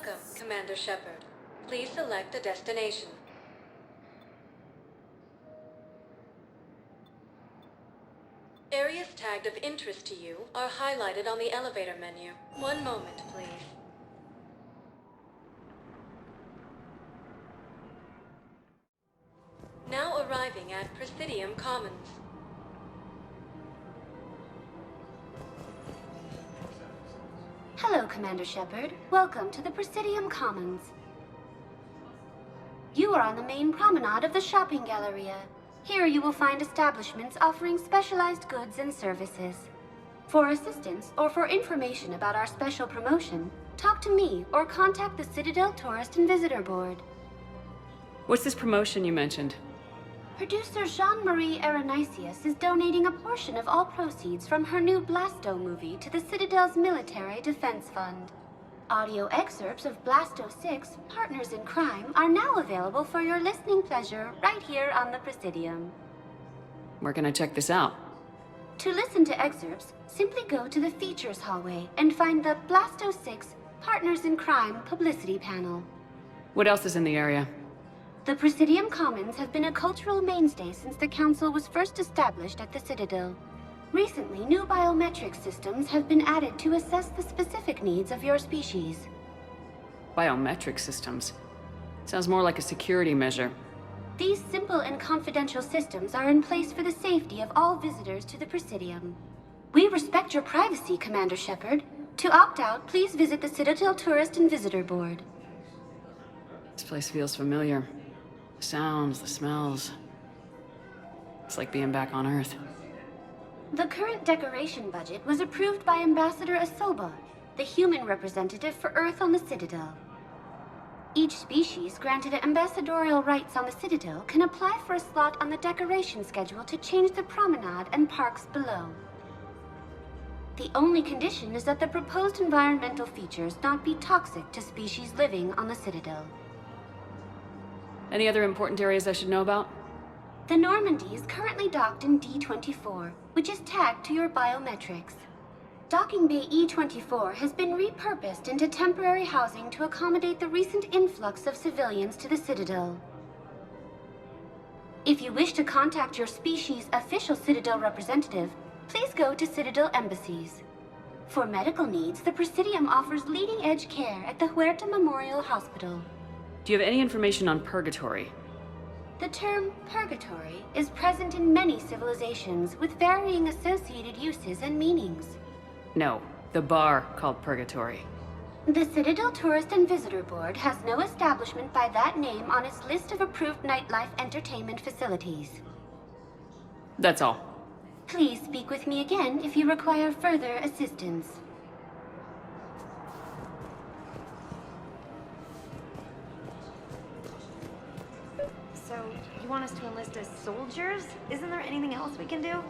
Welcome, Commander Shepard. Please select a destination. Areas tagged of interest to you are highlighted on the elevator menu. One moment, please. Now arriving at Presidium Commons. Hello, Commander Shepard. Welcome to the Presidium Commons. You are on the main promenade of the shopping galleria. Here you will find establishments offering specialized goods and services. For assistance or for information about our special promotion, talk to me or contact the Citadel Tourist and Visitor Board. What's this promotion you mentioned? Producer Jean-Marie Aronisius is donating a portion of all proceeds from her new Blasto movie to the Citadel's Military Defense Fund. Audio excerpts of Blasto 6, Partners in Crime, are now available for your listening pleasure right here on the Presidium. Where can I check this out? To listen to excerpts, simply go to the Features hallway and find the Blasto 6, Partners in Crime publicity panel. What else is in the area? The Presidium Commons have been a cultural mainstay since the Council was first established at the Citadel. Recently, new biometric systems have been added to assess the specific needs of your species. Biometric systems. Sounds more like a security measure. These simple and confidential systems are in place for the safety of all visitors to the Presidium. We respect your privacy, Commander Shepard. To opt out, please visit the Citadel Tourist and Visitor Board. This place feels familiar. The sounds, the smells. It's like being back on Earth. The current decoration budget was approved by Ambassador Asoba, the human representative for Earth on the Citadel. Each species granted ambassadorial rights on the Citadel can apply for a slot on the decoration schedule to change the promenade and parks below. The only condition is that the proposed environmental features not be toxic to species living on the Citadel. Any other important areas I should know about? The Normandy is currently docked in D-24, which is tagged to your biometrics. Docking Bay E-24 has been repurposed into temporary housing to accommodate the recent influx of civilians to the Citadel. If you wish to contact your species' official Citadel representative, please go to Citadel embassies. For medical needs, the Presidium offers leading-edge care at the Huerta Memorial Hospital. Do you have any information on purgatory? The term purgatory is present in many civilizations with varying associated uses and meanings. No, the bar called Purgatory. The Citadel Tourist and Visitor Board has no establishment by that name on its list of approved nightlife entertainment facilities. That's all. Please speak with me again if you require further assistance. So, you want us to enlist as soldiers? Isn't there anything else we can do?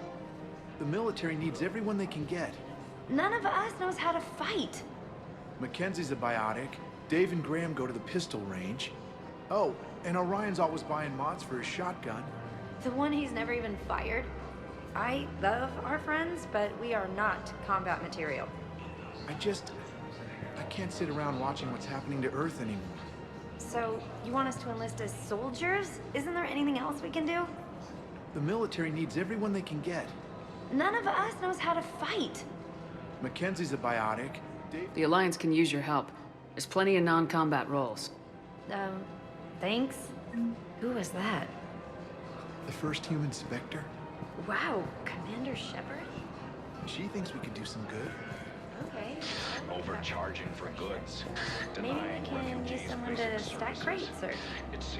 The military needs everyone they can get. None of us knows how to fight. Mackenzie's a biotic. Dave and Graham go to the pistol range. Oh, and Orion's always buying mods for his shotgun. The one he's never even fired. I love our friends, but we are not combat material. I can't sit around watching what's happening to Earth anymore. So, you want us to enlist as soldiers? Isn't there anything else we can do? The military needs everyone they can get. None of us knows how to fight. Mackenzie's a biotic. Dave... The Alliance can use your help. There's plenty of non-combat roles. Thanks. Who was that? The first human Spectre. Wow, Commander Shepard? She thinks we could do some good. Okay. Overcharging for goods. Maybe we can use someone to stack crates or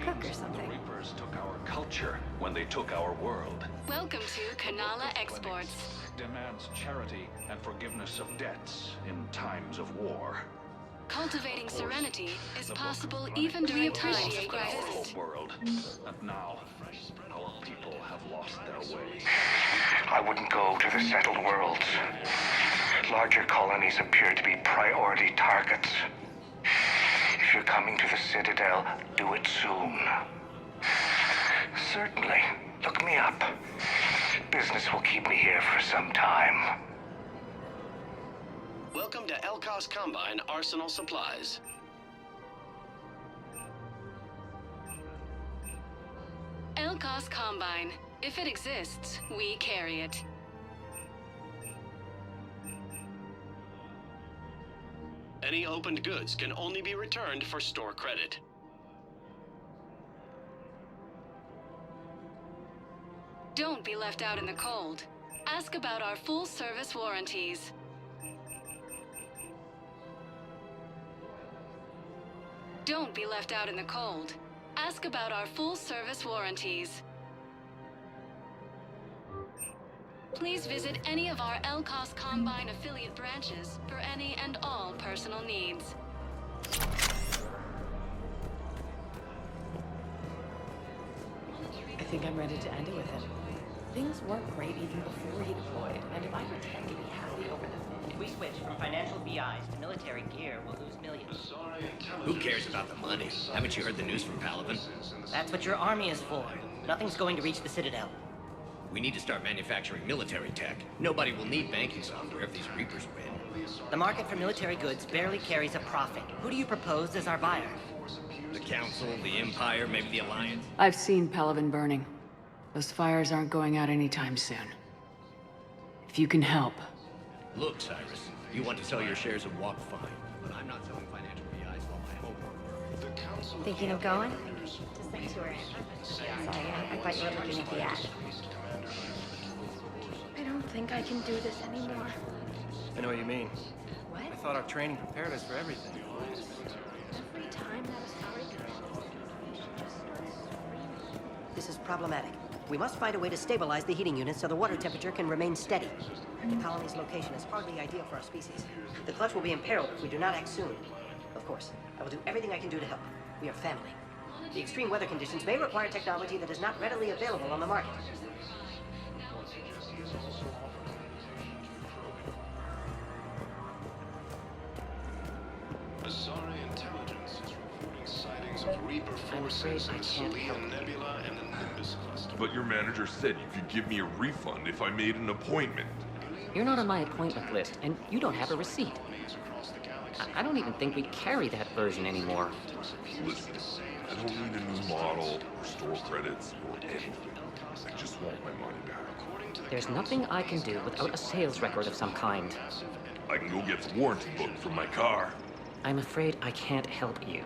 cook or something. The Reapers took our culture when they took our world. Welcome to Kanala Exports. Demands charity and forgiveness of debts in times of war. Cultivating serenity is possible even during times of Our crisis. whole world. And now, our people have lost their way. I wouldn't go to the settled worlds. Larger colonies appear to be priority targets. If you're coming to the Citadel, do it soon. Certainly. Look me up. Business will keep me here for some time. Welcome to Elkos Combine Arsenal Supplies. Elcos Combine. If it exists, we carry it. Any opened goods can only be returned for store credit. Don't be left out in the cold. Ask about our full-service warranties. Don't be left out in the cold. Ask about our full-service warranties. Please visit any of our Elcos Combine affiliate branches for any and all personal needs. I think I'm ready to end it with him. Things weren't great even before he deployed, and if I pretend to be happy over the... If we switch from financial BIs to military gear, we'll lose millions. Who cares about the money? Haven't you heard the news from Palaven? That's what your army is for. Nothing's going to reach the Citadel. We need to start manufacturing military tech. Nobody will need banking software if these Reapers win. The market for military goods barely carries a profit. Who do you propose as our buyer? The Council, the Empire, maybe the Alliance? I've seen Palaven burning. Those fires aren't going out anytime soon. If you can help. Look, Cyrus, you want to sell your shares of Walk fine, but I'm not selling financial BIs while my homework. Thinking of going? Just Sanctuary. Sorry, I thought you were looking at the ad. I don't think I can do this anymore. I know what you mean. What? I thought our training prepared us for everything. Every time that a sorry girl, you should just start screaming. This is problematic. We must find a way to stabilize the heating units so the water temperature can remain steady. The colony's location is hardly ideal for our species. The clutch will be imperiled if we do not act soon. Of course, I will do everything I can do to help. We are family. The extreme weather conditions may require technology that is not readily available on the market. Asari intelligence is reporting sightings of Reaper forces in Celine Nebula and the Nimbus cluster. But your manager said you could give me a refund if I made an appointment. You're not on my appointment list, and you don't have a receipt. I don't even think we carry that version anymore. Listen, I don't need a new model or store credits or anything. I just want my money back. There's nothing I can do without a sales record of some kind. I can go get the warranty book from my car. I'm afraid I can't help you.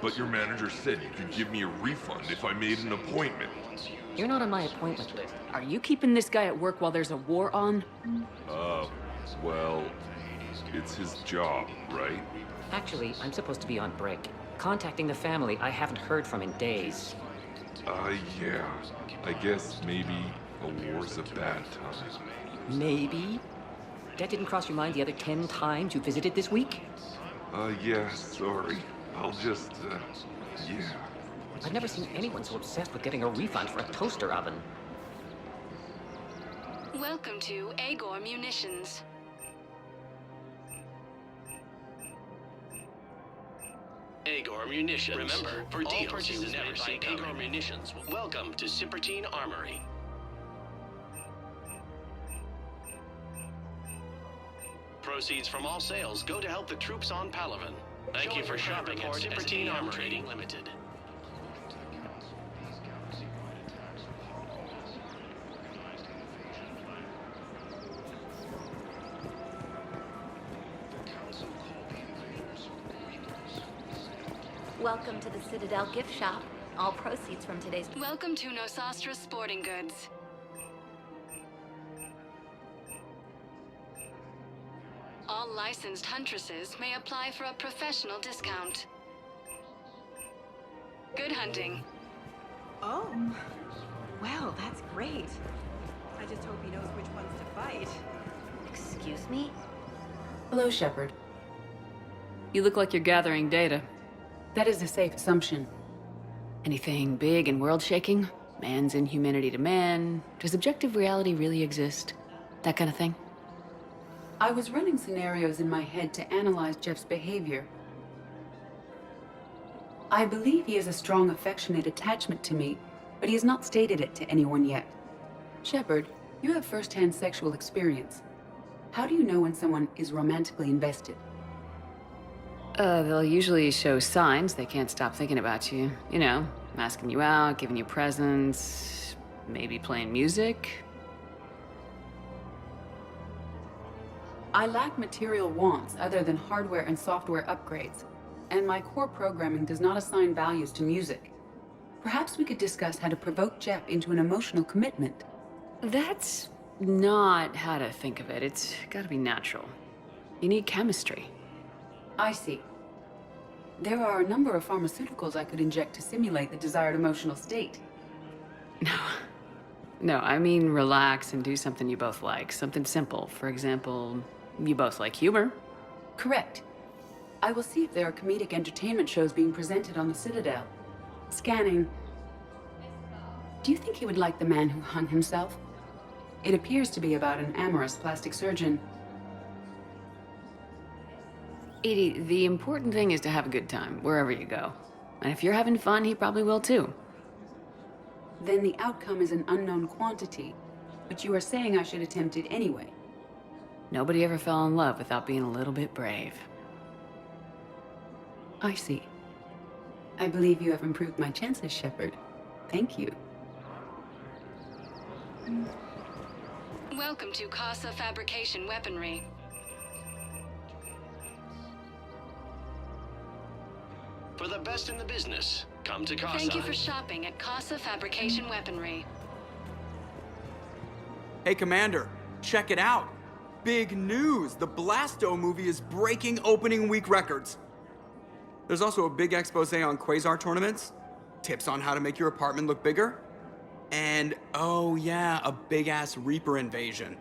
But your manager said you could give me a refund if I made an appointment. You're not on my appointment list. Are you keeping this guy at work while there's a war on? Well, it's his job, right? Actually, I'm supposed to be on break. Contacting the family I haven't heard from in days. Yeah. I guess maybe a war's a bad time. Maybe? That didn't cross your mind the other 10 times you visited this week? Yeah, sorry. I'll just, yeah. I've never seen anyone so obsessed with getting a refund for a toaster oven. Welcome to Agor Munitions. Agor Munitions. Remember, for all deals purchases you've never made by seen Agor Agor Munitions. Welcome to Simpertine Armory. Proceeds from all sales go to help the troops on Palaven. Thank you for shopping at Simpertine Armory Trading Limited. Welcome to the Citadel gift shop. All proceeds from today's... Welcome to Nosastra Sporting Goods. All licensed huntresses may apply for a professional discount. Good hunting. Oh. Well, that's great. I just hope he knows which ones to fight. Excuse me? Hello, Shepard. You look like you're gathering data. That is a safe assumption. Anything big and world-shaking? Man's inhumanity to man? Does objective reality really exist? That kind of thing? I was running scenarios in my head to analyze Jeff's behavior. I believe he has a strong affectionate attachment to me, but he has not stated it to anyone yet. Shepard, you have first-hand sexual experience. How do you know when someone is romantically invested? They'll usually show signs they can't stop thinking about you. You know, asking you out, giving you presents, maybe playing music. I lack material wants other than hardware and software upgrades, and my core programming does not assign values to music. Perhaps we could discuss how to provoke Jep into an emotional commitment. That's not how to think of it. It's gotta be natural. You need chemistry. I see. There are a number of pharmaceuticals I could inject to simulate the desired emotional state. No, I mean relax and do something you both like. Something simple. For example, you both like humor. Correct. I will see if there are comedic entertainment shows being presented on the Citadel. Scanning. Do you think he would like The Man Who Hung Himself? It appears to be about an amorous plastic surgeon. Edie, the important thing is to have a good time, wherever you go. And if you're having fun, he probably will too. Then the outcome is an unknown quantity. But you are saying I should attempt it anyway. Nobody ever fell in love without being a little bit brave. I see. I believe you have improved my chances, Shepard. Thank you. Welcome to Casa Fabrication Weaponry. For the best in the business, come to Casa. Thank you for shopping at Casa Fabrication Weaponry. Hey, Commander, check it out. Big news! The Blasto movie is breaking opening week records. There's also a big expose on Quasar tournaments, tips on how to make your apartment look bigger, and, oh yeah, a big-ass Reaper invasion.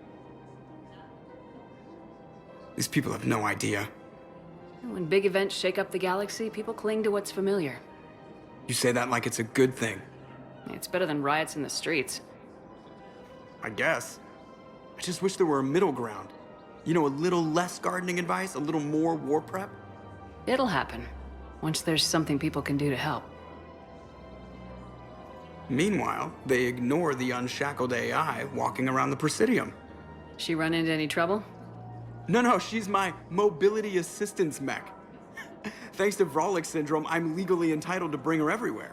These people have no idea. When big events shake up the galaxy, people cling to what's familiar. You say that like it's a good thing. It's better than riots in the streets. I guess. I just wish there were a middle ground. You know, a little less gardening advice, a little more war prep. It'll happen, once there's something people can do to help. Meanwhile, they ignore the unshackled AI walking around the Presidium. She run into any trouble? No, she's my mobility assistance mech. Thanks to Vrolic syndrome, I'm legally entitled to bring her everywhere.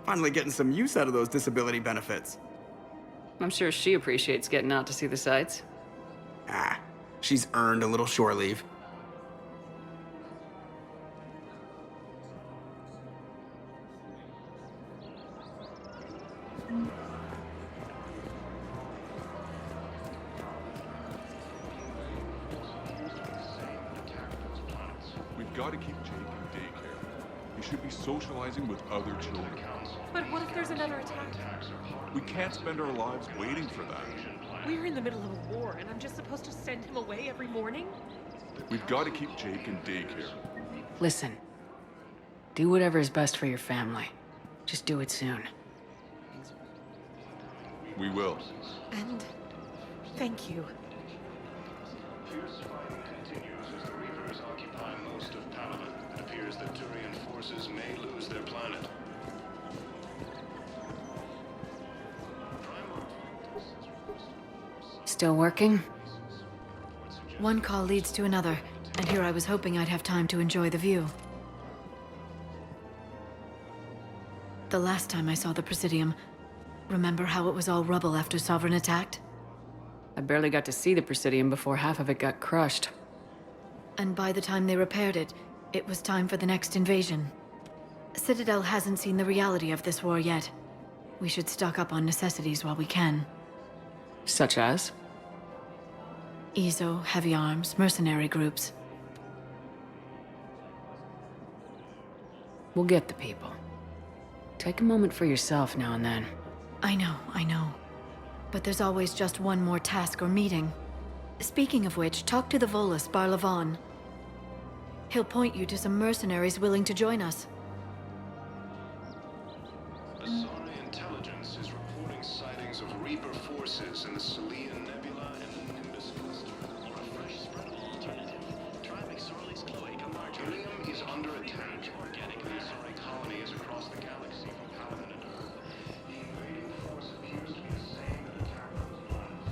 Finally getting some use out of those disability benefits. I'm sure she appreciates getting out to see the sights. She's earned a little shore leave. We've got to keep Jake in daycare. He should be socializing with other children. But what if there's another attack? We can't spend our lives waiting for that. We're in the middle of a war, and I'm just supposed to send him away every morning? We've got to keep Jake in daycare. Listen, do whatever is best for your family. Just do it soon. We will. And thank you. Fierce fighting continues as the Reapers occupy most of Palaven. It appears that Turian forces may lose their planet. Still working? One call leads to another, and here I was hoping I'd have time to enjoy the view. The last time I saw the Presidium, remember how it was all rubble after Sovereign attacked? I barely got to see the Presidium before half of it got crushed. And by the time they repaired it, it was time for the next invasion. Citadel hasn't seen the reality of this war yet. We should stock up on necessities while we can. Such as? EZO, heavy arms, mercenary groups. We'll get the people. Take a moment for yourself now and then. I know. But there's always just one more task or meeting. Speaking of which, talk to the Volus, Barlavon. He'll point you to some mercenaries willing to join us. Asari intelligence is reporting sightings of Reaper forces in the Salian Nebula and the Nimbus cluster. For a fresh, spreadable alternative, try McSorley's cloaca margin. Helium is under attack. Organic Asari colonies across the galaxy from Palaven and Earth. The invading force appears to be the same that attacked those planets.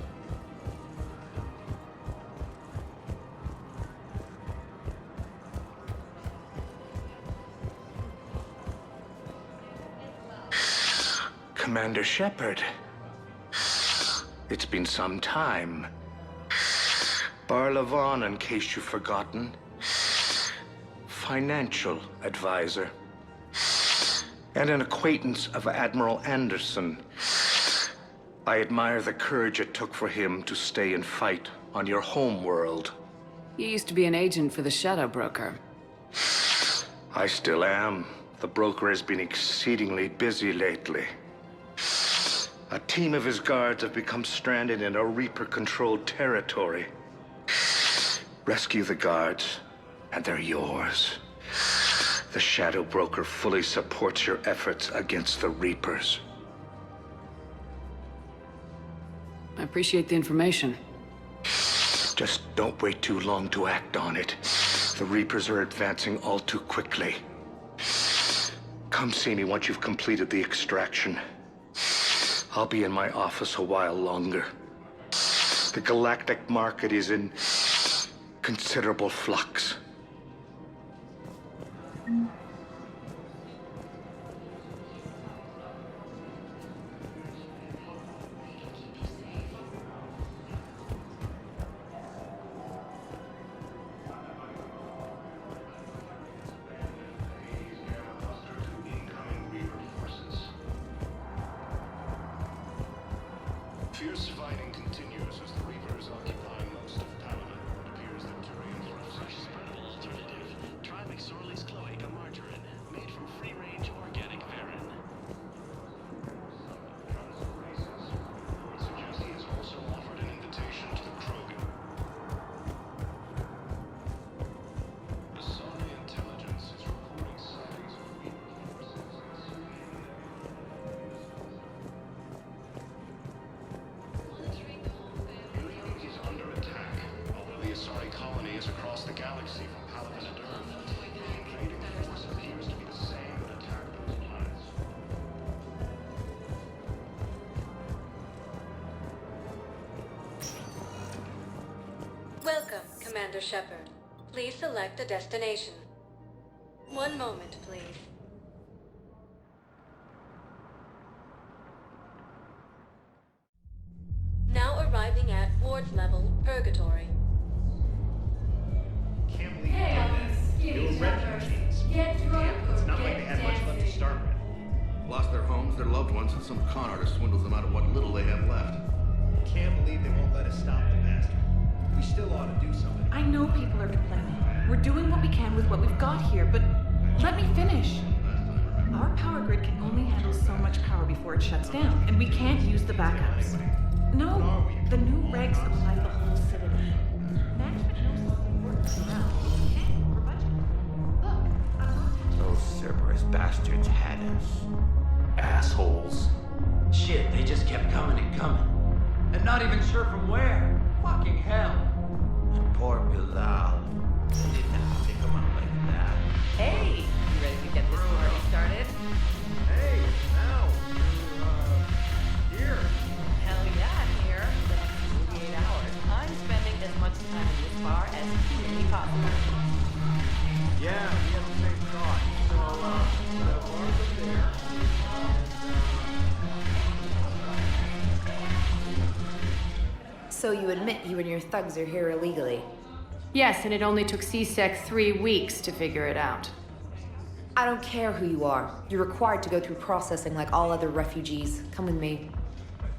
Commander Shepard. It's been some time. Bar-Levon, in case you've forgotten. Financial advisor. And an acquaintance of Admiral Anderson. I admire the courage it took for him to stay and fight on your home world. You used to be an agent for the Shadow Broker. I still am. The broker has been exceedingly busy lately. A team of his guards have become stranded in a Reaper-controlled territory. Rescue the guards, and they're yours. The Shadow Broker fully supports your efforts against the Reapers. I appreciate the information. Just don't wait too long to act on it. The Reapers are advancing all too quickly. Come see me once you've completed the extraction. I'll be in my office a while longer. The galactic market is in considerable flux. Fierce fighting continues as the Reapers occupy most of Palaven. It appears that Turians are a fresh spreadable alternative. Try McSorley's cloaca margarine, made from free-range organic varin. Suggests he has also offered an invitation to the Krogan. The Sony intelligence is reporting sightings of Reaper forces. Is under attack, although the Asari colony is across the galaxy from Palaven and Earth. The invading force appears to be the same that attacked those planets. Welcome, Commander Shepard. Please select a destination. One moment, please. Now arriving at Ward's level, Purgatory. Can't believe you did that. New refugees. Damn, it's not like they had much left to start with. Lost their homes, their loved ones, and some con artist swindles them out of what little they have left. Can't believe they won't let us stop the bastard. We still ought to do something. I know people are complaining. We're doing what we can with what we've got here, but let me finish. Our power grid can only handle so much power before it shuts down, and we can't use the backups. No, the new regs apply to the whole citadel. Management knows this will work around. We're budgeting. Look, Those Cerberus bastards had us. Assholes. Shit, they just kept coming and coming. And not even sure from where. Fucking hell. And poor Bilal. They didn't have to take him out like that. hey, you ready to get this party started? Hey, now, here. Hell yeah, I'm here. The next 48 hours. I'm spending as much time in this bar as humanly possible. Yeah, we have the same thought. So, the bars up there. So you admit you and your thugs are here illegally? Yes, and it only took CSEC 3 weeks to figure it out. I don't care who you are. You're required to go through processing like all other refugees. Come with me.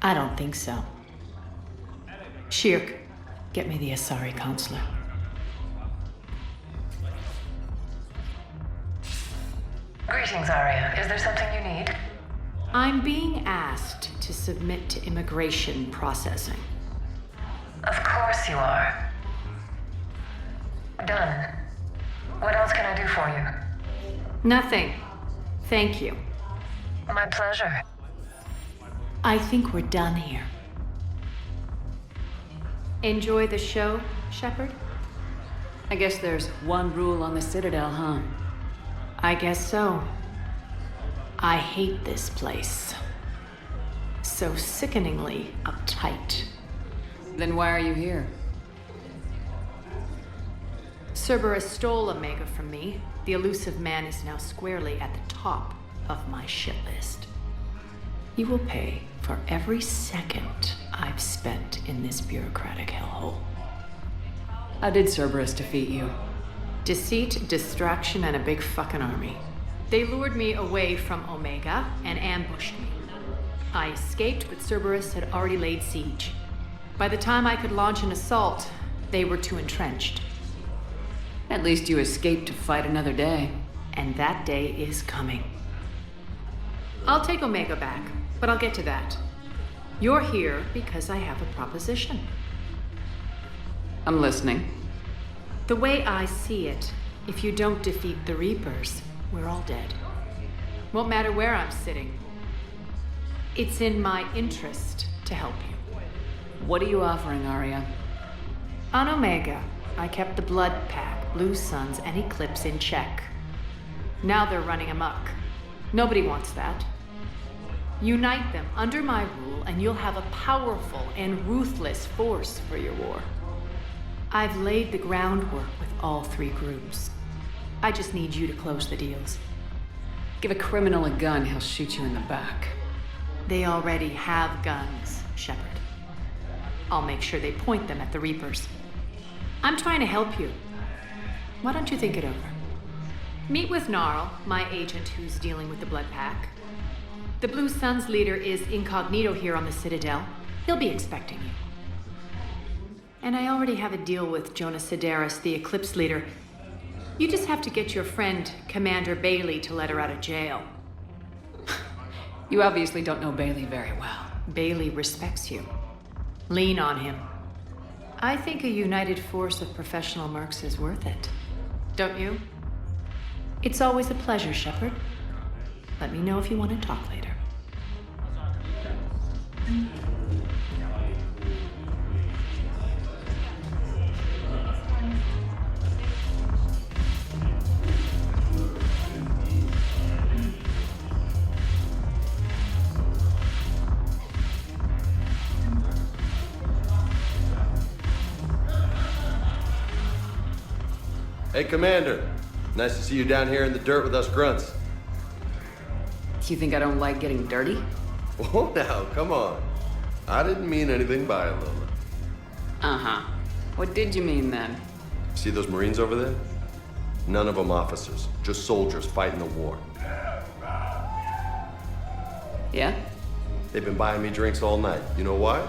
I don't think so. Shirk, get me the Asari consular. Greetings, Arya. Is there something you need? I'm being asked to submit to immigration processing. Of course you are. Done. What else can I do for you? Nothing. Thank you. My pleasure. I think we're done here. Enjoy the show, Shepard? I guess there's one rule on the Citadel, huh? I guess so. I hate this place. So sickeningly uptight. Then why are you here? Cerberus stole Omega from me. The elusive man is now squarely at the top of my shit list. You will pay for every second I've spent in this bureaucratic hellhole. How did Cerberus defeat you? Deceit, distraction, and a big fucking army. They lured me away from Omega and ambushed me. I escaped, but Cerberus had already laid siege. By the time I could launch an assault, they were too entrenched. At least you escaped to fight another day. And that day is coming. I'll take Omega back, but I'll get to that. You're here because I have a proposition. I'm listening. The way I see it, if you don't defeat the Reapers, we're all dead. Won't matter where I'm sitting. It's in my interest to help you. What are you offering, Arya? On Omega, I kept the Blood Pack, Blue Suns, and Eclipse in check. Now they're running amok. Nobody wants that. Unite them under my rule, and you'll have a powerful and ruthless force for your war. I've laid the groundwork with all three groups. I just need you to close the deals. Give a criminal a gun, he'll shoot you in the back. They already have guns, Shepard. I'll make sure they point them at the Reapers. I'm trying to help you. Why don't you think it over? Meet with Gnarl, my agent who's dealing with the Blood Pack. The Blue Suns leader is incognito here on the Citadel. He'll be expecting you. And I already have a deal with Jonas Sedaris, the Eclipse leader. You just have to get your friend, Commander Bailey, to let her out of jail. You obviously don't know Bailey very well. Bailey respects you. Lean on him. I think a united force of professional mercs is worth it. Don't you? It's always a pleasure, Shepard. Let me know if you want to talk later. Hey, Commander. Nice to see you down here in the dirt with us grunts. Do you think I don't like getting dirty? Oh, now, come on. I didn't mean anything by it, Lola. Uh-huh. What did you mean then? See those Marines over there? None of them officers, just soldiers fighting the war. Yeah? They've been buying me drinks all night. You know why?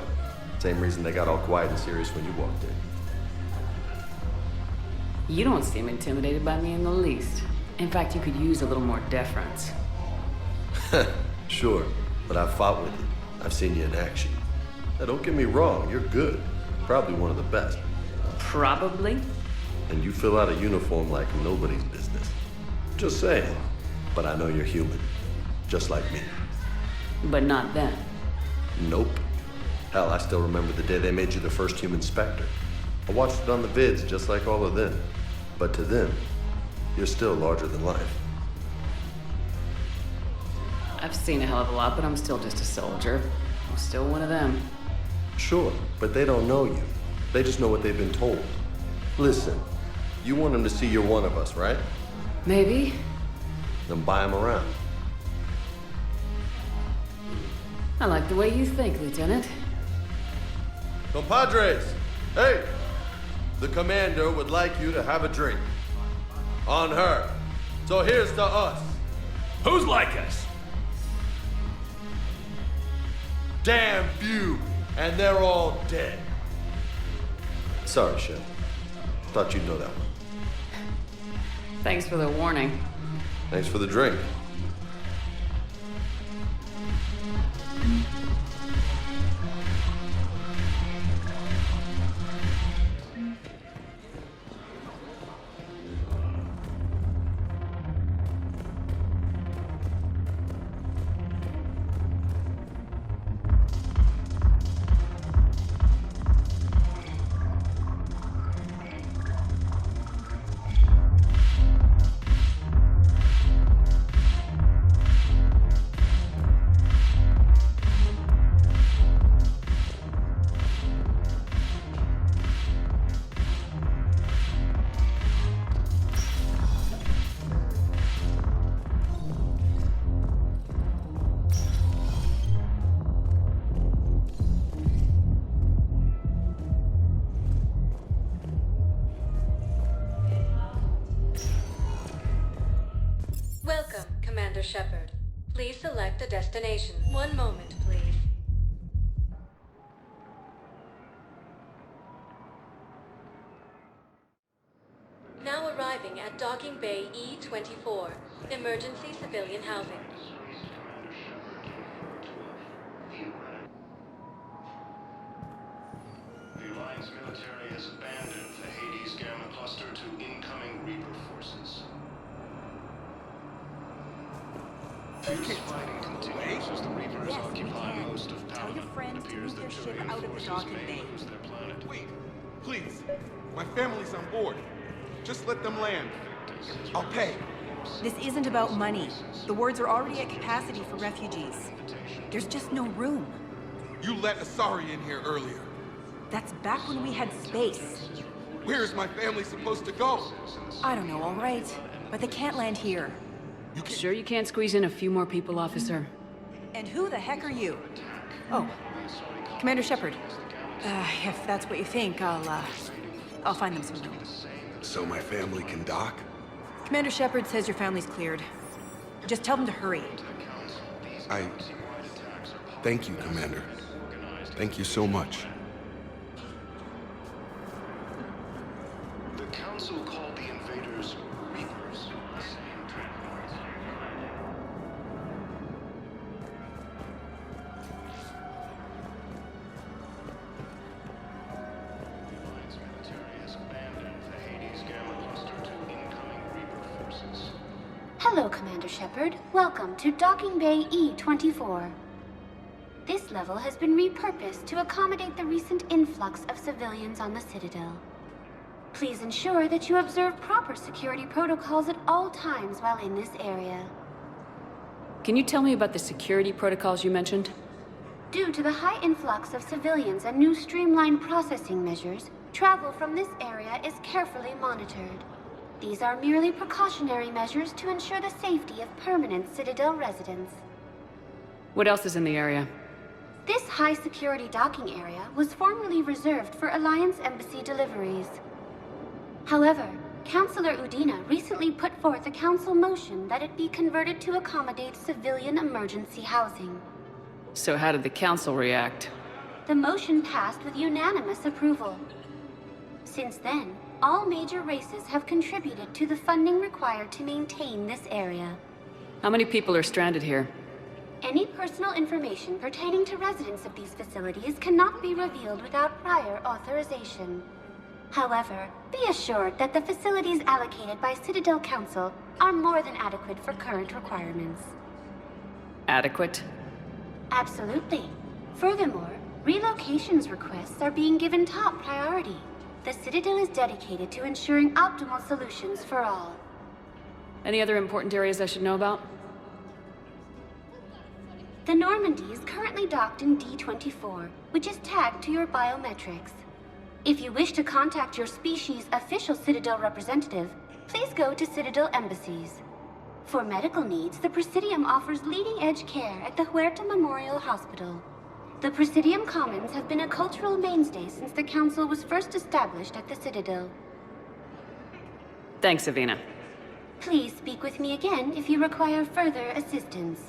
Same reason they got all quiet and serious when you walked in. You don't seem intimidated by me in the least. In fact, you could use a little more deference. Sure, but I've fought with you. I've seen you in action. Now, don't get me wrong, you're good. Probably one of the best. Probably? And you fill out a uniform like nobody's business. Just saying. But I know you're human. Just like me. But not them. Nope. Hell, I still remember the day they made you the first human Spectre. I watched it on the vids just like all of them. But to them, you're still larger than life. I've seen a hell of a lot, but I'm still just a soldier. I'm still one of them. Sure, but they don't know you. They just know what they've been told. Listen, you want them to see you're one of us, right? Maybe. Then buy them around. I like the way you think, Lieutenant. Compadres, hey! The commander would like you to have a drink. On her. So here's to us. Who's like us? Damn few, and they're all dead. Sorry, Shep. Thought you'd know that one. Thanks for the warning. Thanks for the drink. Please select a destination. One moment, please. Now arriving at Docking Bay E-24, emergency civilian housing. The Alliance military has abandoned the Hades Gamma cluster to incoming Reaper forces. Fierce fighting continues as the Reapers occupy most of Palaven. Tell your friends to move their ship out of the docking bay. Wait, please. My family's on board. Just let them land. I'll pay. This isn't about money. The wards are already at capacity for refugees. There's just no room. You let Asari in here earlier. That's back when we had space. Where is my family supposed to go? I don't know, all right. But they can't land here. Sure you can't squeeze in a few more people, officer? And who the heck are you? Oh, Commander Shepard. If that's what you think, I'll find them some room. So my family can dock? Commander Shepard says your family's cleared. Just tell them to hurry. Thank you, Commander. Thank you so much. The Council called the invaders Reapers. Hello, Commander Shepard. Welcome to Docking Bay E-24. This level has been repurposed to accommodate the recent influx of civilians on the Citadel. Please ensure that you observe proper security protocols at all times while in this area. Can you tell me about the security protocols you mentioned? Due to the high influx of civilians and new streamlined processing measures, travel from this area is carefully monitored. These are merely precautionary measures to ensure the safety of permanent Citadel residents. What else is in the area? This high-security docking area was formerly reserved for Alliance Embassy deliveries. However, Councilor Udina recently put forth a council motion that it be converted to accommodate civilian emergency housing. So how did the council react? The motion passed with unanimous approval. Since then, all major races have contributed to the funding required to maintain this area. How many people are stranded here? Any personal information pertaining to residents of these facilities cannot be revealed without prior authorization. However, be assured that the facilities allocated by Citadel Council are more than adequate for current requirements. Adequate? Absolutely. Furthermore, relocations requests are being given top priority. The Citadel is dedicated to ensuring optimal solutions for all. Any other important areas I should know about? The Normandy is currently docked in D-24, which is tagged to your biometrics. If you wish to contact your species' official Citadel representative, please go to Citadel embassies. For medical needs, the Presidium offers leading-edge care at the Huerta Memorial Hospital. The Presidium Commons have been a cultural mainstay since the Council was first established at the Citadel. Thanks, Avina. Please speak with me again if you require further assistance.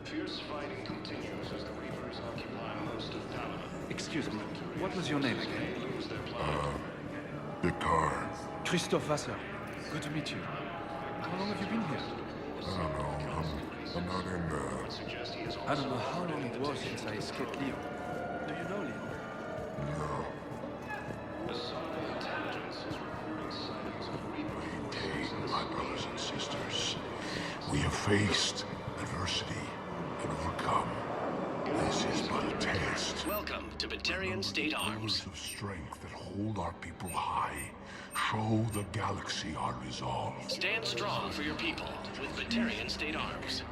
Fierce fighting continues as the Reapers occupy most of Palaven. Excuse me, what was your name again? Picard. Christophe Vassar. Good to meet you. How long have you been here? I don't know. I'm not in I don't know how long it was since I escaped Leo. Do you know Leo? No. Maintain, my brothers and sisters. We have faced adversity and overcome. This is but a test. Welcome to Batarian State Arms. Pillars of strength that hold our people high. Show the galaxy our resolve. Stand strong for your people with Batarian State Arms.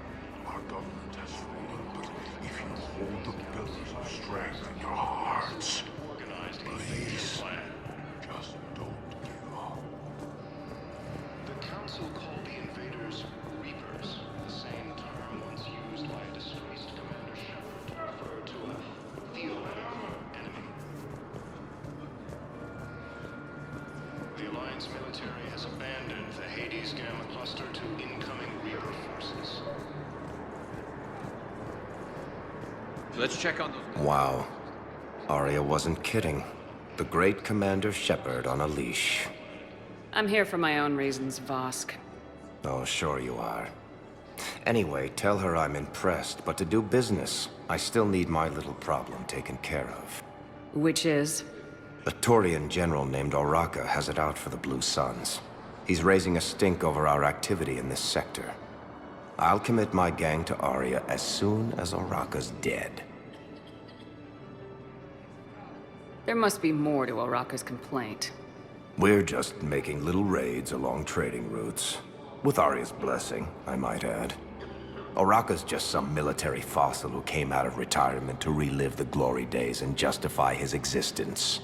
Our government has fallen, but if you hold the pillars of strength in your hearts, please, just don't give up. The Council called the invaders Reapers, the same term once used by a disgraced Commander Shepard to refer to a theoretical enemy. The Alliance military has abandoned the Hades Gamma cluster to incoming Reaper forces. Let's check on those... Wow. Arya wasn't kidding. The great Commander Shepard on a leash. I'm here for my own reasons, Vosk. Oh, sure you are. Anyway, tell her I'm impressed, but to do business, I still need my little problem taken care of. Which is? A Turian general named Oraka has it out for the Blue Suns. He's raising a stink over our activity in this sector. I'll commit my gang to Arya as soon as Oraka's dead. There must be more to Oraka's complaint. We're just making little raids along trading routes. With Arya's blessing, I might add. Oraka's just some military fossil who came out of retirement to relive the glory days and justify his existence.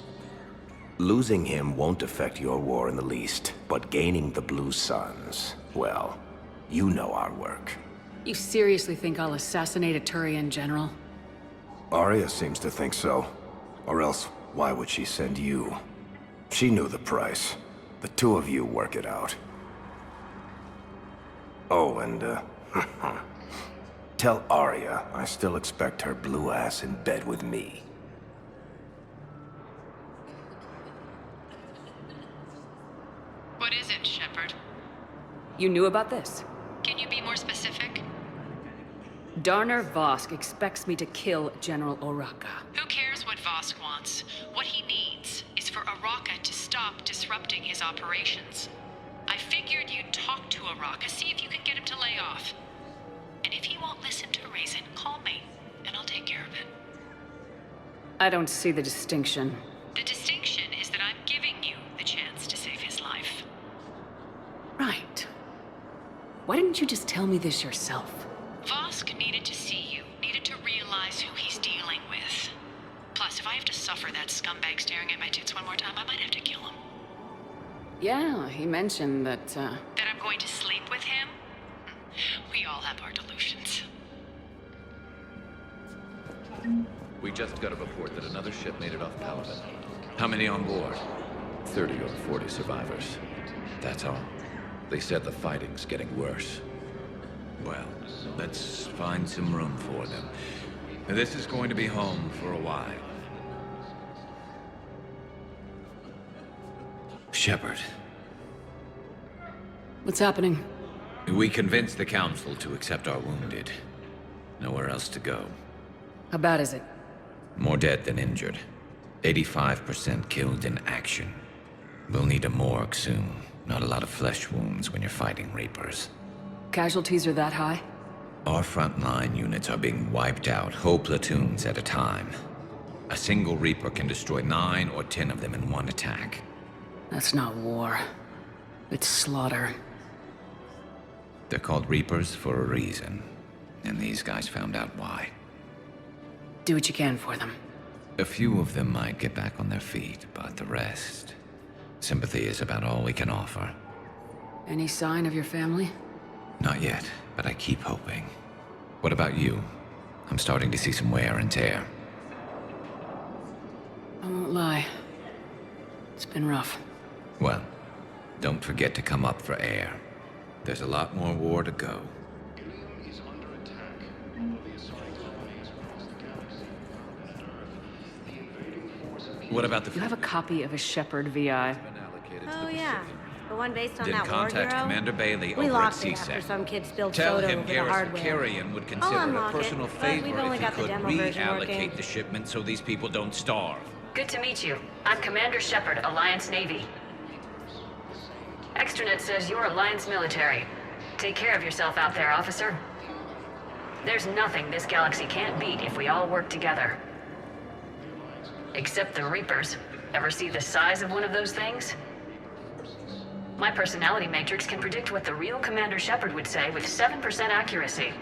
Losing him won't affect your war in the least, but gaining the Blue Suns, well, you know our work. You seriously think I'll assassinate a Turian general? Arya seems to think so. Or else, why would she send you? She knew the price. The two of you work it out. Oh, and, tell Arya I still expect her blue ass in bed with me. What is it, Shepard? You knew about this? Can you be more specific? Darner Vosk expects me to kill General Oraka. Who cares what Vosk wants? What he needs is for Oraka to stop disrupting his operations. I figured you'd talk to Oraka, see if you can get him to lay off. And if he won't listen to reason, call me, and I'll take care of it. I don't see the distinction. The distinction is that I'm giving you the chance to save his life. Right. Why didn't you just tell me this yourself? Vosk needed to see you, needed to realize who he's dealing with. Plus, if I have to suffer that scumbag staring at my tits one more time, I might have to kill him. Yeah, he mentioned that, That I'm going to sleep with him? We all have our delusions. We just got a report that another ship made it off Palaven. How many on board? 30 or 40 survivors. That's all. They said the fighting's getting worse. Well, let's find some room for them. This is going to be home for a while. Shepard. What's happening? We convinced the Council to accept our wounded. Nowhere else to go. How bad is it? More dead than injured. 85% killed in action. We'll need a morgue soon. Not a lot of flesh wounds when you're fighting Reapers. Casualties are that high? Our frontline units are being wiped out, whole platoons at a time. A single Reaper can destroy 9 or 10 of them in one attack. That's not war. It's slaughter. They're called Reapers for a reason. And these guys found out why. Do what you can for them. A few of them might get back on their feet, but the rest... Sympathy is about all we can offer. Any sign of your family? Not yet, but I keep hoping. What about you? I'm starting to see some wear and tear. I won't lie. It's been rough. Well, don't forget to come up for air. There's a lot more war to go. What about the... You have a copy of a Shepard VI. Oh, yeah. The one based on Didn't that war contact hero? Commander Bailey We over at lost it CSEC. after some kid spilled Tell soda him over the Garrison hardware. Carrion would I'll consider it a unlock it, personal but favor we've only if he got the could demo version working. reallocate the shipment so these people don't starve. Good to meet you. I'm Commander Shepard, Alliance Navy. Extranet says you're Alliance military. Take care of yourself out there, officer. There's nothing this galaxy can't beat if we all work together. Except the Reapers. Ever see the size of one of those things? My personality matrix can predict what the real Commander Shepard would say with 7% accuracy.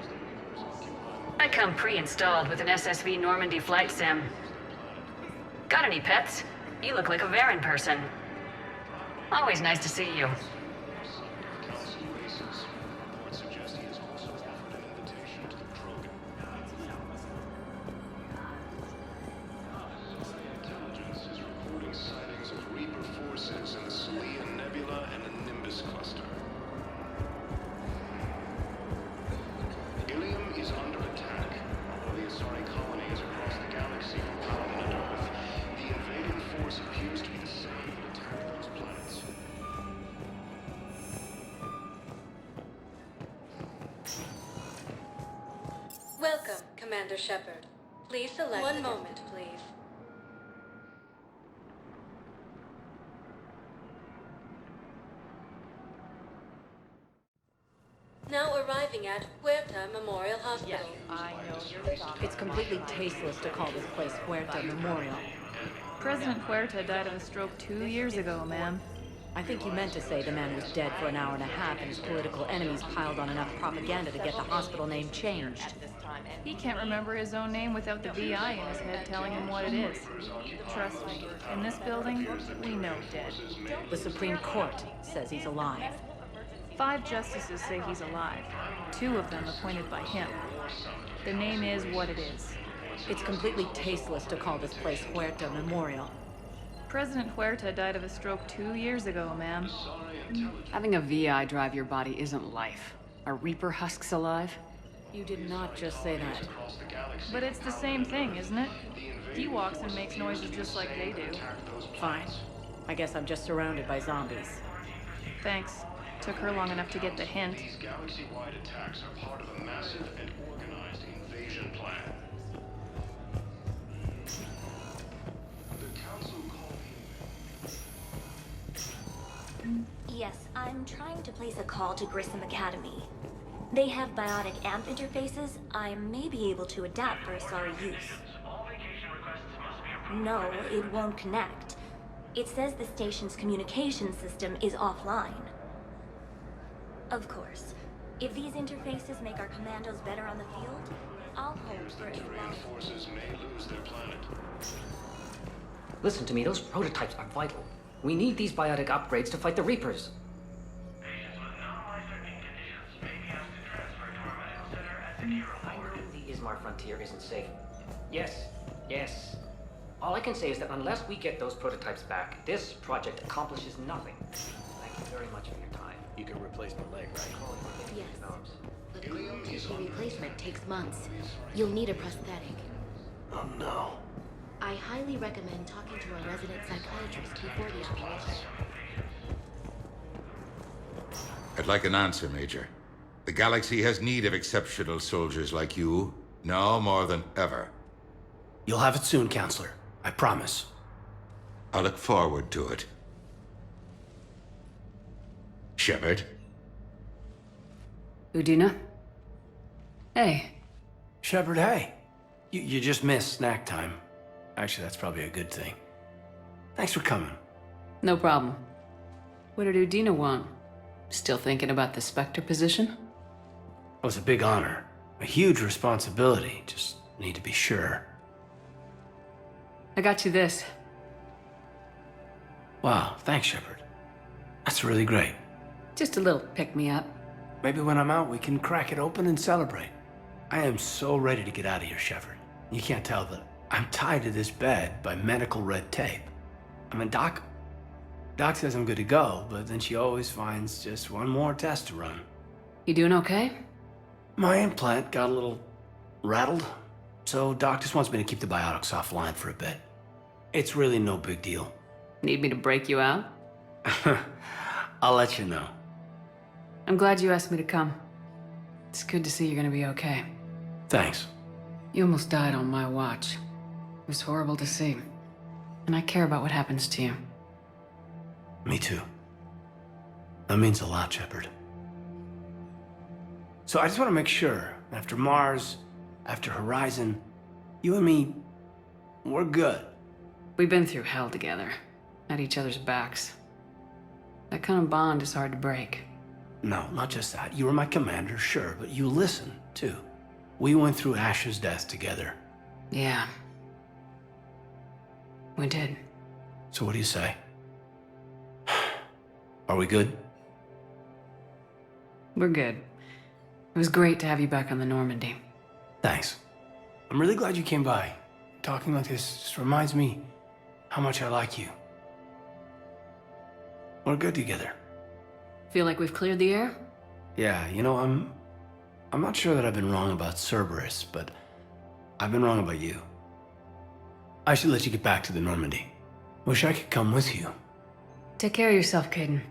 I come pre-installed with an SSV Normandy flight sim. Got any pets? You look like a Varen person. Always nice to see you. Sightings of Reaper forces in the Selene Nebula and the Nimbus cluster. Ilium is under attack. The Asari colony is Welcome, Commander Shepard. Please select one moment, please. Now arriving at Huerta Memorial Hospital. It's completely tasteless to call this place Huerta Memorial. President Huerta died of a stroke 2 years ago, ma'am. I think you meant to say the man was dead for an hour and a half and his political enemies piled on enough propaganda to get the hospital name changed. He can't remember his own name without the VI in his head telling him what it is. Trust me, in this building, we know dead. The Supreme Court says he's alive. 5 justices say he's alive. 2 of them appointed by him. The name is what it is. It's completely tasteless to call this place Huerta Memorial. President Huerta died of a stroke 2 years ago, ma'am. Having a VI drive your body isn't life. Are Reaper husks alive? You did not just say that. But it's the same thing, isn't it? He walks and makes noises just like they do. Fine. I guess I'm just surrounded by zombies. Thanks. Took her long enough to get the hint. These galaxy-wide attacks are part of a massive and organized invasion plan. The Council called... Yes, I'm trying to place a call to Grissom Academy. They have biotic amp interfaces I may be able to adapt for Asari use. No, it won't connect. It says the station's communication system is offline. Of course, if these interfaces make our commandos better on the field, I'll hold for as long as... forces may lose their planet. Listen to me, those prototypes are vital. We need these biotic upgrades to fight the Reapers. I know the Ismar frontier isn't safe. Yes. All I can say is that unless we get those prototypes back, this project accomplishes nothing. Thank you very much for your time. You can replace my leg, right? Yes, but bone tissue replacement takes months. You'll need a prosthetic. Oh no. I highly recommend talking to a resident psychiatrist before the operation. I'd like an answer, Major. The galaxy has need of exceptional soldiers like you, now more than ever. You'll have it soon, Counselor. I promise. I look forward to it. Shepard? Udina? Hey. Shepard, hey. You just missed snack time. Actually, that's probably a good thing. Thanks for coming. No problem. What did Udina want? Still thinking about the Spectre position? It was a big honor. A huge responsibility. Just need to be sure. I got you this. Wow, thanks, Shepard. That's really great. Just a little pick-me-up. Maybe when I'm out, we can crack it open and celebrate. I am so ready to get out of here, Shepard. You can't tell that I'm tied to this bed by medical red tape. I mean, Doc says I'm good to go, but then she always finds just one more test to run. You doing okay? My implant got a little rattled, so Doc just wants me to keep the biotics offline for a bit. It's really no big deal. Need me to break you out? I'll let you know. I'm glad you asked me to come. It's good to see you're gonna be okay. Thanks. You almost died on my watch. It was horrible to see. And I care about what happens to you. Me too. That means a lot, Shepard. So I just want to make sure, after Mars, after Horizon, you and me, we're good. We've been through hell together, at each other's backs. That kind of bond is hard to break. No, not just that. You were my commander, sure, but you listened, too. We went through Ash's death together. Yeah. We did. So what do you say? Are we good? We're good. It was great to have you back on the Normandy. Thanks. I'm really glad you came by. Talking like this just reminds me how much I like you. We're good together. Feel like we've cleared the air? Yeah, you know, I'm not sure that I've been wrong about Cerberus, but I've been wrong about you. I should let you get back to the Normandy. Wish I could come with you. Take care of yourself, Caden.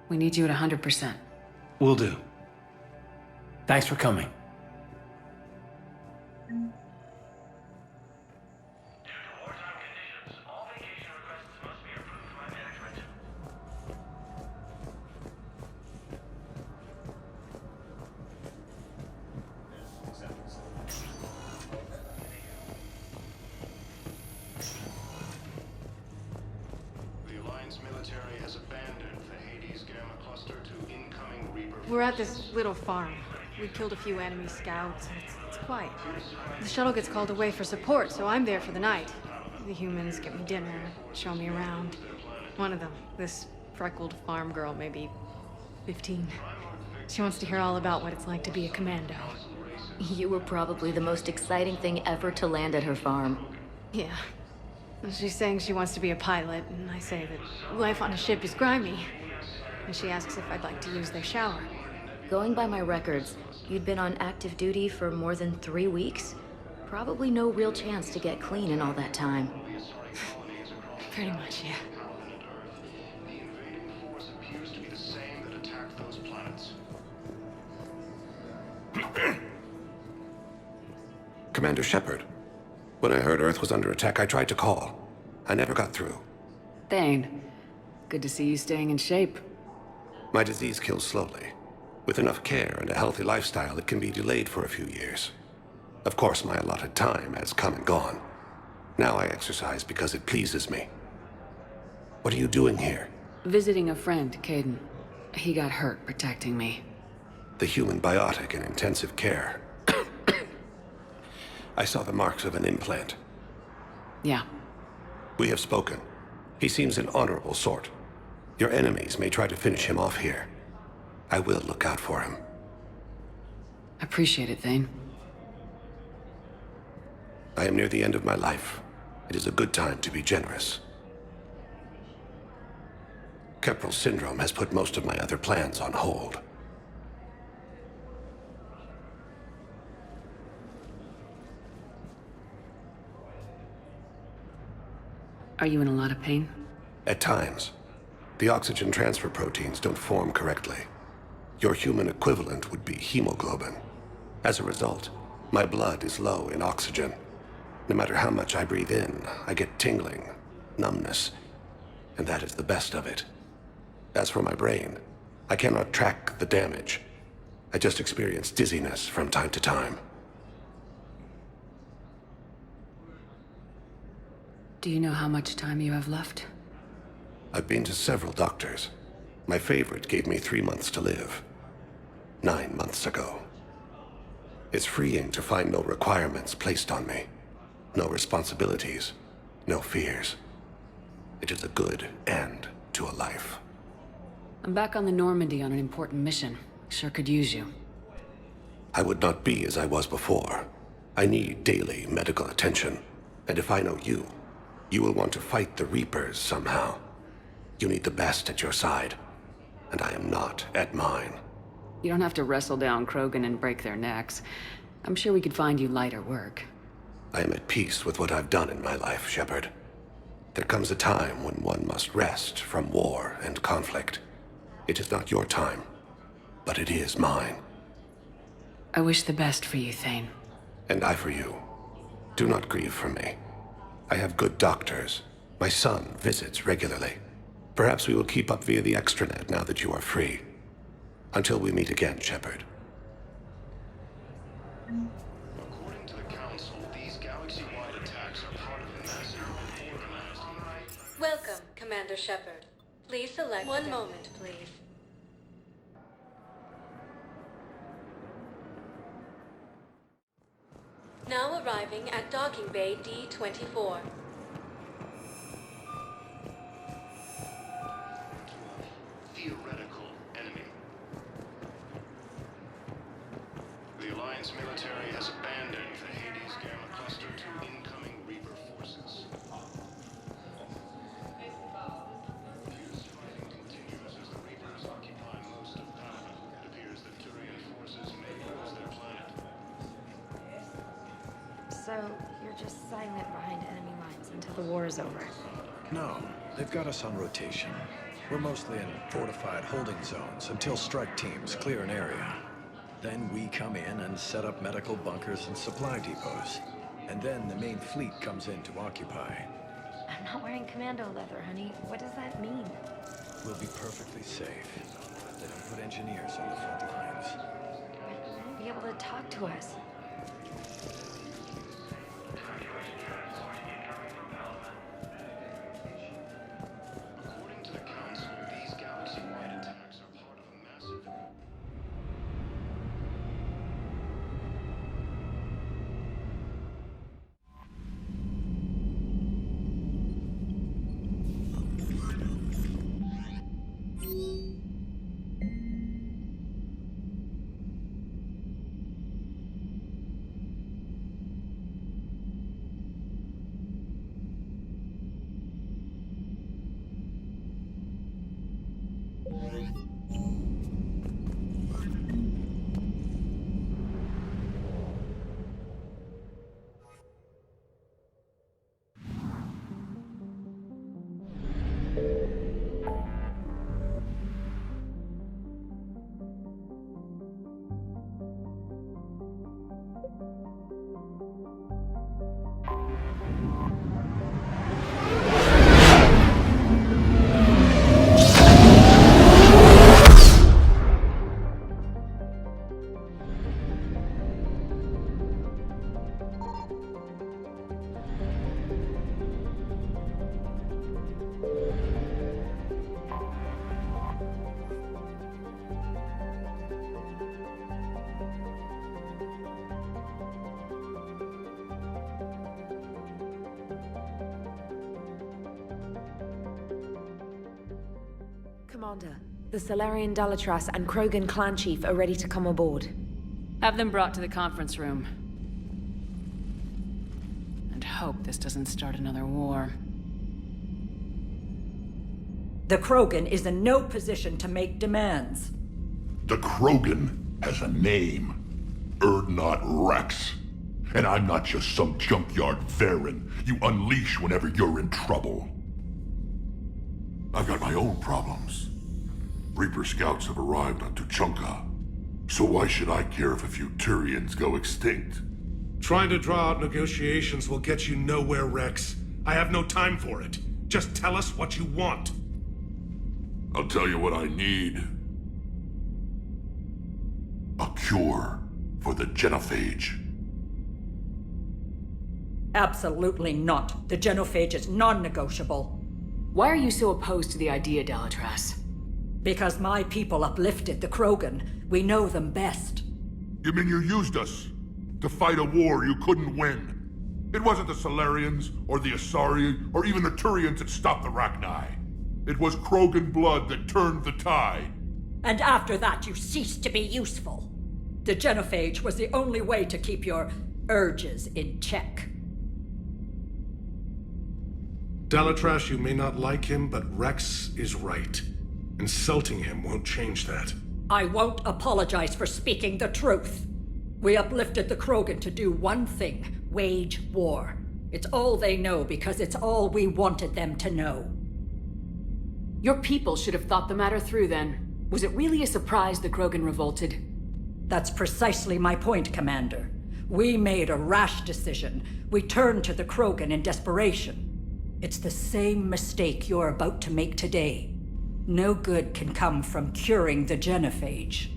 We need you at 100%. Will do. Thanks for coming. We're at this little farm. We killed a few enemy scouts. It's quiet. The shuttle gets called away for support, so I'm there for the night. The humans get me dinner, show me around. One of them, this freckled farm girl, maybe 15. She wants to hear all about what it's like to be a commando. You were probably the most exciting thing ever to land at her farm. Yeah. She's saying she wants to be a pilot, and I say that life on a ship is grimy. And she asks if I'd like to use their shower. Going by my records, you'd been on active duty for more than 3 weeks. Probably no real chance to get clean in all that time. Pretty much, yeah. The invading force appears to be the same that attacked those planets. Commander Shepard. When I heard Earth was under attack, I tried to call. I never got through. Thane, good to see you staying in shape. My disease kills slowly. With enough care and a healthy lifestyle, it can be delayed for a few years. Of course, my allotted time has come and gone. Now I exercise because it pleases me. What are you doing here? Visiting a friend, Caden. He got hurt protecting me. The human biotic in intensive care. I saw the marks of an implant. Yeah. We have spoken. He seems an honorable sort. Your enemies may try to finish him off here. I will look out for him. Appreciate it, Thane. I am near the end of my life. It is a good time to be generous. Keppel syndrome has put most of my other plans on hold. Are you in a lot of pain? At times. The oxygen transfer proteins don't form correctly. Your human equivalent would be hemoglobin. As a result, my blood is low in oxygen. No matter how much I breathe in, I get tingling, numbness, and that is the best of it. As for my brain, I cannot track the damage. I just experience dizziness from time to time. Do you know how much time you have left? I've been to several doctors. My favorite gave me 3 months to live. 9 months ago. It's freeing to find no requirements placed on me. No responsibilities. No fears. It is a good end to a life. I'm back on the Normandy on an important mission. Sure could use you. I would not be as I was before. I need daily medical attention. And if I know you, you will want to fight the Reapers somehow. You need the best at your side. And I am not at mine. You don't have to wrestle down Krogan and break their necks. I'm sure we could find you lighter work. I am at peace with what I've done in my life, Shepard. There comes a time when one must rest from war and conflict. It is not your time, but it is mine. I wish the best for you, Thane. And I for you. Do not grieve for me. I have good doctors. My son visits regularly. Perhaps we will keep up via the extranet now that you are free. Until we meet again, Shepard. According to the Council, these galaxy-wide attacks are part of a massive and organized... Welcome, Commander Shepard. Please select... One moment, please. Now arriving at Docking Bay D-24. Theoretical enemy. The Alliance military has abandoned the Hades Gamma Cluster to incoming Reaper forces. Fierce fighting continues as the Reapers occupy most of Palaven. It appears that Turian forces may lose their planet. So, you're just silent behind enemy lines until the war is over? No, they've got us on rotation. We're mostly in fortified holding zones until strike teams clear an area. Then we come in and set up medical bunkers and supply depots. And then the main fleet comes in to occupy. I'm not wearing commando leather, honey. What does that mean? We'll be perfectly safe. They don't put engineers on the front lines. They won't be able to talk to us. According to the Council, these galaxy-wide attacks are part of a massive... Commander, the Salarian Dalatras and Krogan clan chief are ready to come aboard. Have them brought to the conference room. And hope this doesn't start another war. The Krogan is in no position to make demands. The Krogan has a name. Urdnot Rex. And I'm not just some junkyard Varen you unleash whenever you're in trouble. I've got my own problems. Reaper scouts have arrived on Tuchanka. So why should I care if a few Turians go extinct? Trying to draw out negotiations will get you nowhere, Rex. I have no time for it. Just tell us what you want. I'll tell you what I need. A cure for the genophage. Absolutely not. The genophage is non-negotiable. Why are you so opposed to the idea, Dalatras? Because my people uplifted the Krogan. We know them best. You mean you used us to fight a war you couldn't win? It wasn't the Solarians, or the Asari, or even the Turians that stopped the Rachni. It was Krogan blood that turned the tide. And after that, you ceased to be useful. The genophage was the only way to keep your urges in check. Dalatras, you may not like him, but Rex is right. Insulting him won't change that. I won't apologize for speaking the truth. We uplifted the Krogan to do one thing: wage war. It's all they know because it's all we wanted them to know. Your people should have thought the matter through then. Was it really a surprise the Krogan revolted? That's precisely my point, Commander. We made a rash decision. We turned to the Krogan in desperation. It's the same mistake you're about to make today. No good can come from curing the genophage.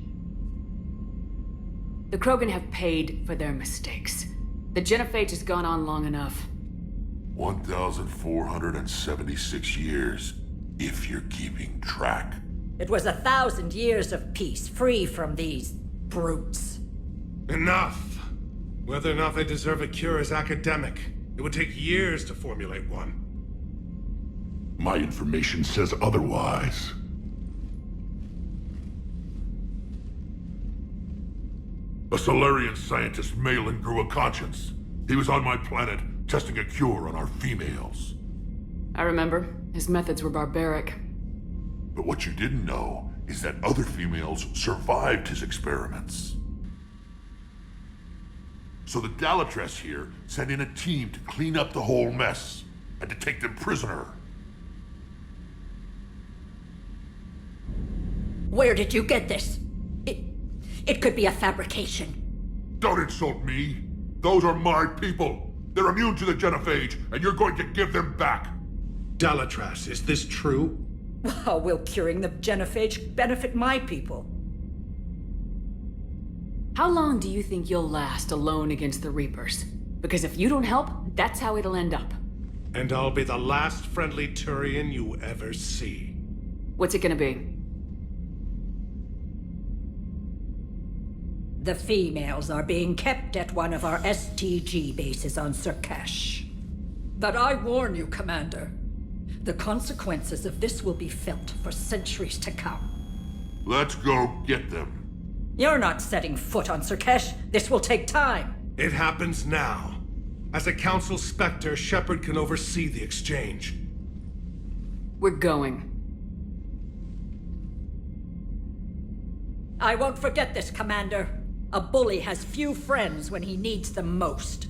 The Krogan have paid for their mistakes. The genophage has gone on long enough. 1,476 years, if you're keeping track. It was 1,000 years of peace, free from these brutes. Enough! Whether or not they deserve a cure is academic. It would take years to formulate one. My information says otherwise. A Solarian scientist, Malin, grew a conscience. He was on my planet, testing a cure on our females. I remember. His methods were barbaric. But what you didn't know is that other females survived his experiments. So the Dalatras here sent in a team to clean up the whole mess, and to take them prisoner. Where did you get this? It could be a fabrication. Don't insult me. Those are my people. They're immune to the genophage, and you're going to give them back. Dalatras, is this true? How will curing the genophage benefit my people? How long do you think you'll last alone against the Reapers? Because if you don't help, that's how it'll end up. And I'll be the last friendly Turian you ever see. What's it gonna be? The females are being kept at one of our STG bases on Surkesh. But I warn you, Commander, the consequences of this will be felt for centuries to come. Let's go get them. You're not setting foot on Surkesh. This will take time. It happens now. As a Council Spectre, Shepard can oversee the exchange. We're going. I won't forget this, Commander. A bully has few friends when he needs them most.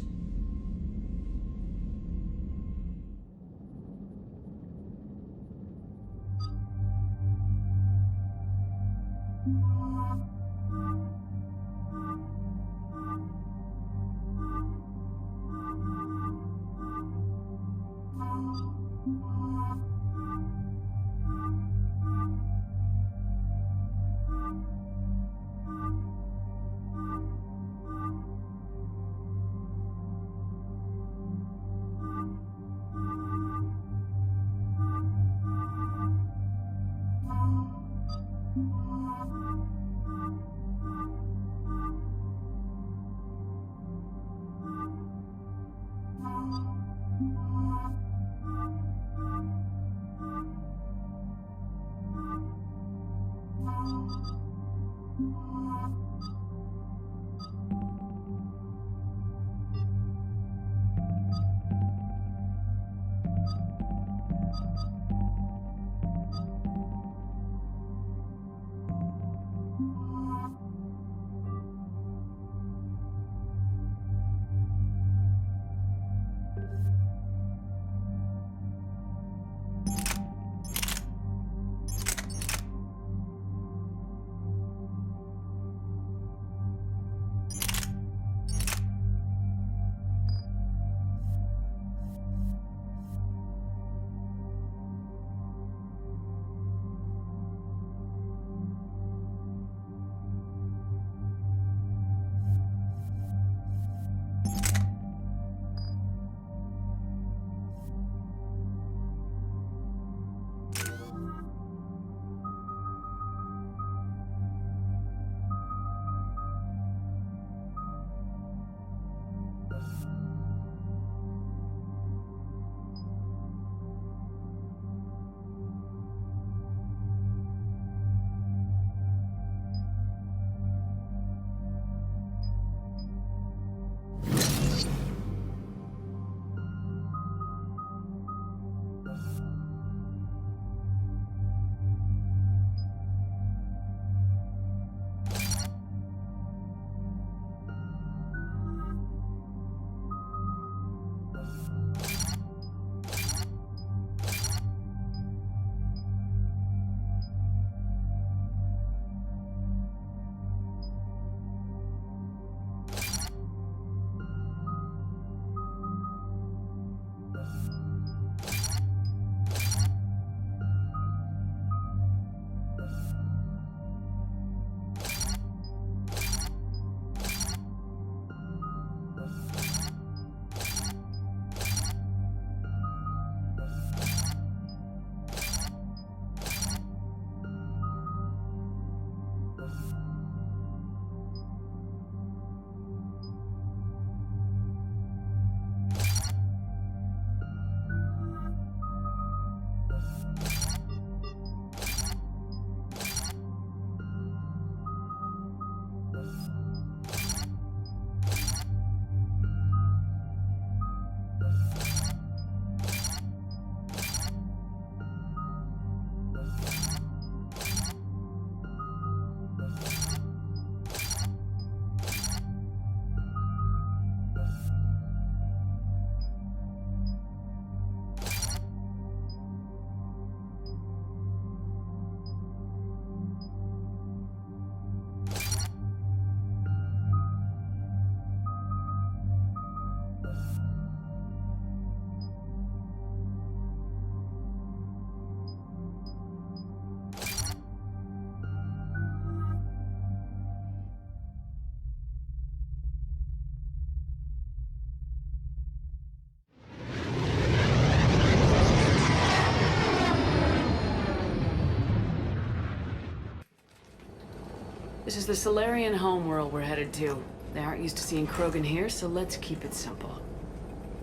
This is the Solarian homeworld we're headed to. They aren't used to seeing Krogan here, so let's keep it simple.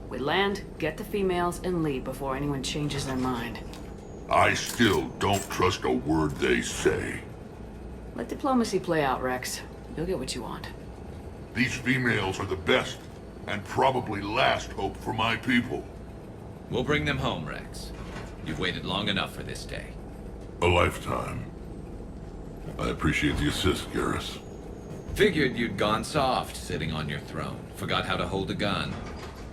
We land, get the females, and leave before anyone changes their mind. I still don't trust a word they say. Let diplomacy play out, Rex. You'll get what you want. These females are the best, and probably last hope for my people. We'll bring them home, Rex. You've waited long enough for this day. A lifetime. I appreciate the assist, Garrus. Figured you'd gone soft, sitting on your throne. Forgot how to hold a gun.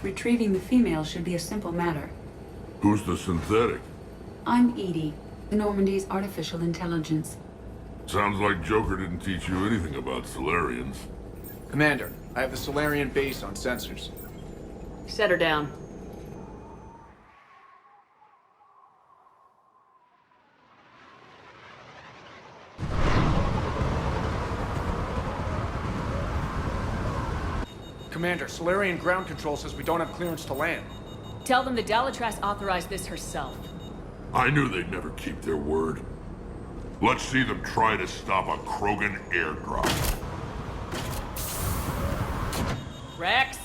Retrieving the female should be a simple matter. Who's the synthetic? I'm Edie, the Normandy's artificial intelligence. Sounds like Joker didn't teach you anything about Solarians. Commander, I have the Solarian base on sensors. Set her down. Commander, Solarian ground control says we don't have clearance to land. Tell them the Dalatrass authorized this herself. I knew they'd never keep their word. Let's see them try to stop a Krogan airdrop. Rex?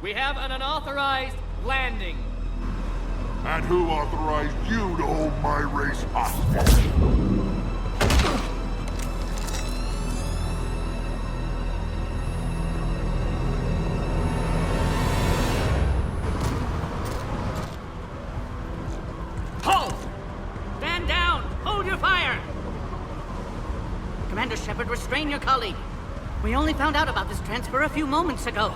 We have an unauthorized landing. And who authorized you to hold my race hostage? Commander Shepard, restrain your colleague. We only found out about this transfer a few moments ago.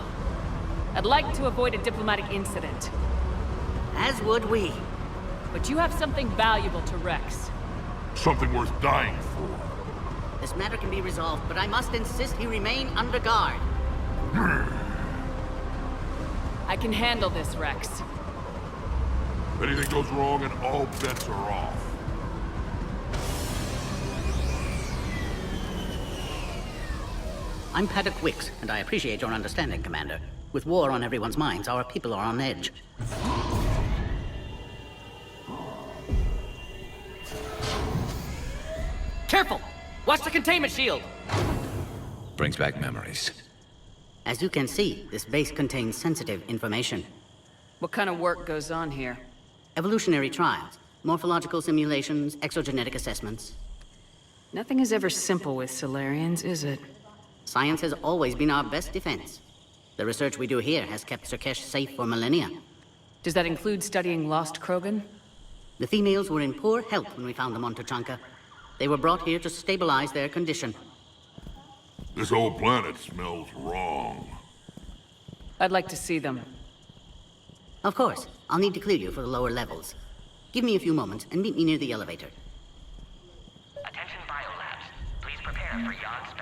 I'd like to avoid a diplomatic incident. As would we. But you have something valuable to Rex. Something worth dying for. This matter can be resolved, but I must insist he remain under guard. I can handle this, Rex. If anything goes wrong and all bets are off. I'm Paddock Wicks, and I appreciate your understanding, Commander. With war on everyone's minds, our people are on edge. Careful! Watch the containment shield! Brings back memories. As you can see, this base contains sensitive information. What kind of work goes on here? Evolutionary trials, morphological simulations, exogenetic assessments. Nothing is ever simple with Solarians, is it? Science has always been our best defense. The research we do here has kept Surkesh safe for millennia. Does that include studying lost Krogan? The females were in poor health when we found them on Tuchanka. They were brought here to stabilize their condition. This whole planet smells wrong. I'd like to see them. Of course. I'll need to clear you for the lower levels. Give me a few moments and meet me near the elevator. Attention biolabs. Please prepare for Yon's